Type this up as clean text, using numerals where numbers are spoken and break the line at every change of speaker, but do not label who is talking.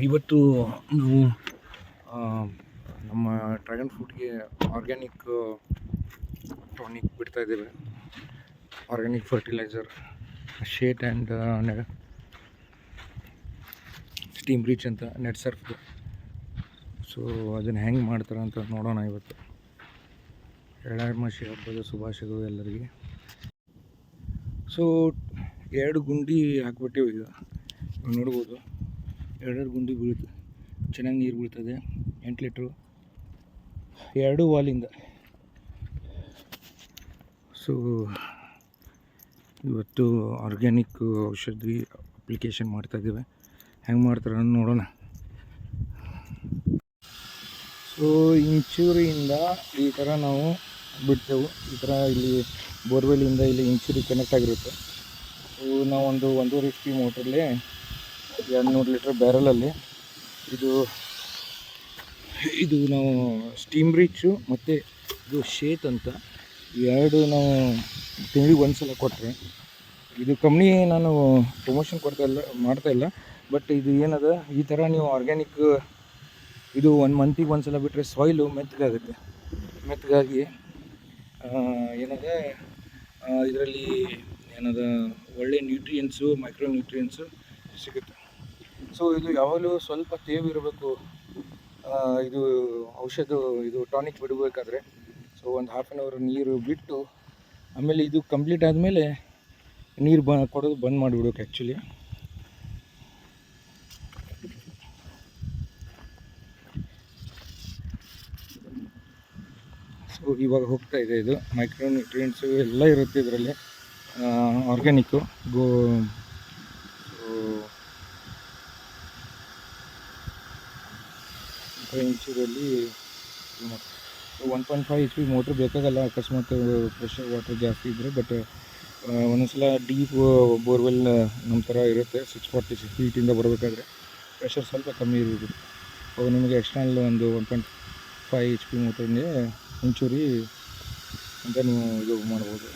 ಇವತ್ತು ನಾವು ನಮ್ಮ ಡ್ರ್ಯಾಗನ್ ಫ್ರೂಟ್ಗೆ ಆರ್ಗ್ಯಾನಿಕ್ ಟಾನಿಕ್ ಬಿಡ್ತಾ ಇದ್ದೇವೆ. ಆರ್ಗ್ಯಾನಿಕ್ ಫರ್ಟಿಲೈಸರ್ ಶೇಟ್ ಆ್ಯಂಡ್ ಸ್ಟೀಮ್ ರೀಚ್ ಅಂತ ನೆಟ್ ಸರ್ಫ್. ಸೊ ಅದನ್ನು ಹೆಂಗೆ ಮಾಡ್ತಾರೆ ಅಂತ ನೋಡೋಣ ಇವತ್ತು. ಎಳ್ಳಮಾಸಿ ಹಬ್ಬದ ಶುಭಾಶಯಗಳು ಎಲ್ಲರಿಗೆ. ಸೊ 2 ಗುಂಡಿ ಹಾಕ್ಬಿಟ್ಟಿವಿ. ಈಗ ನೋಡ್ಬೋದು 2 ಗುಂಡಿ ಬೀಳುತ್ತೆ, ಚೆನ್ನಾಗಿ ನೀರು ಬೀಳ್ತದೆ. 8 ಲೀಟ್ರು 2 ವಾಲಿಂದ. ಸೊ ಇವತ್ತು ಆರ್ಗ್ಯಾನಿಕ್ ಔಷಧಿ ಅಪ್ಲಿಕೇಶನ್ ಮಾಡ್ತಾಯಿದ್ದೇವೆ. ಹೆಂಗೆ ಮಾಡ್ತಾರೆ ಅಂತ ನೋಡೋಣ. ಸೊ ಇಂಚೂರಿಯಿಂದ ಈ ಥರ ನಾವು ಬಿಡ್ತೇವೆ. ಈ ಥರ ಇಲ್ಲಿ ಬೋರ್ವೆಲಿಂದ ಇಲ್ಲಿ ಇಂಚೂರಿ ಕನೆಕ್ಟ್ ಆಗಿರುತ್ತೆ. ಸೊ ನಾವು 1.5 HP ಮೋಟ್ರಲ್ಲಿ 200 ಲೀಟ್ರ್ ಬ್ಯಾರಲಲ್ಲಿ ಇದು ನಾವು ಸ್ಟೀಮ್ ರೀಚು ಮತ್ತು ಇದು ಶೇತ್ ಅಂತ 2 ನಾವು ತಿಂಗಳಿಗೆ ಒಂದು ಸಲ ಕೊಟ್ಟರೆ, ಇದು ಕಂಪ್ನಿ ನಾನು ಪ್ರಮೋಷನ್ ಮಾಡ್ತಾಯಿಲ್ಲ. ಬಟ್ ಇದು ಏನದ, ಈ ಥರ ನೀವು ಆರ್ಗ್ಯಾನಿಕ್ ಇದು 1 ಮಂತಿಗೆ ಒಂದು ಸಲ ಬಿಟ್ಟರೆ ಸಾಯಿಲು ಮೆತ್ತಗಾಗುತ್ತೆ. ಮೆತ್ತಗಾಗಿ ಏನದ ಇದರಲ್ಲಿ ಏನದ ಒಳ್ಳೆ ನ್ಯೂಟ್ರಿಯೆಂಟ್ಸು, ಮೈಕ್ರೋ ನ್ಯೂಟ್ರಿಯೆಂಟ್ಸು ಸಿಗುತ್ತೆ. ಸೊ ಇದು ಯಾವಾಗಲೂ ಸ್ವಲ್ಪ ತೇವಿರಬೇಕು. ಇದು ಔಷಧ ಇದು ಟಾನಿಕ್ ಬಿಡಬೇಕಾದ್ರೆ ಸೊ ಒಂದು 1/2 hour ನೀರು ಬಿಟ್ಟು ಆಮೇಲೆ ಇದು ಕಂಪ್ಲೀಟ್ ಆದಮೇಲೆ ನೀರು ಕೊಡೋದು ಬಂದ್ ಮಾಡಿಬಿಡ್ಬೇಕು ಆ್ಯಕ್ಚುಲಿ. ಸೊ ಇವಾಗ ಹೋಗ್ತಾ ಇದೆ. ಇದು ಮೈಕ್ರೋ ನ್ಯೂಟ್ರಿಯೆಂಟ್ಸು ಎಲ್ಲ ಇರುತ್ತೆ ಇದರಲ್ಲಿ. ಆರ್ಗ್ಯಾನಿಕ್ಕು ಇಂಚೂರಲ್ಲಿ 1.5 HP ಮೋಟ್ರ್ ಬೇಕಾಗಲ್ಲ ಅಕಸ್ಮಾತ್ ಪ್ರೆಷರ್ ವಾಟರ್ ಜಾಸ್ತಿ ಇದ್ದರೆ. ಬಟ್ ಒಂದೊಂದ್ಸಲ ಡೀಪ್ ಬೋರ್ವೆಲ್ ನಮ್ಮ ಥರ ಇರುತ್ತೆ, 640 ಫೀಟಿಂದ ಬರಬೇಕಾದ್ರೆ ಪ್ರೆಷರ್ ಸ್ವಲ್ಪ ಕಮ್ಮಿ ಇರುತ್ತೆ. ಅವಾಗ ನಿಮಗೆ ಎಕ್ಸ್ಟರ್ನಲ್ ಒಂದು 1.5 HP ಮೋಟ್ರಿಗೆ ಇಂಚೂರಿ ಅಂತ ನೀವು ಇದು ಮಾಡ್ಬೋದು.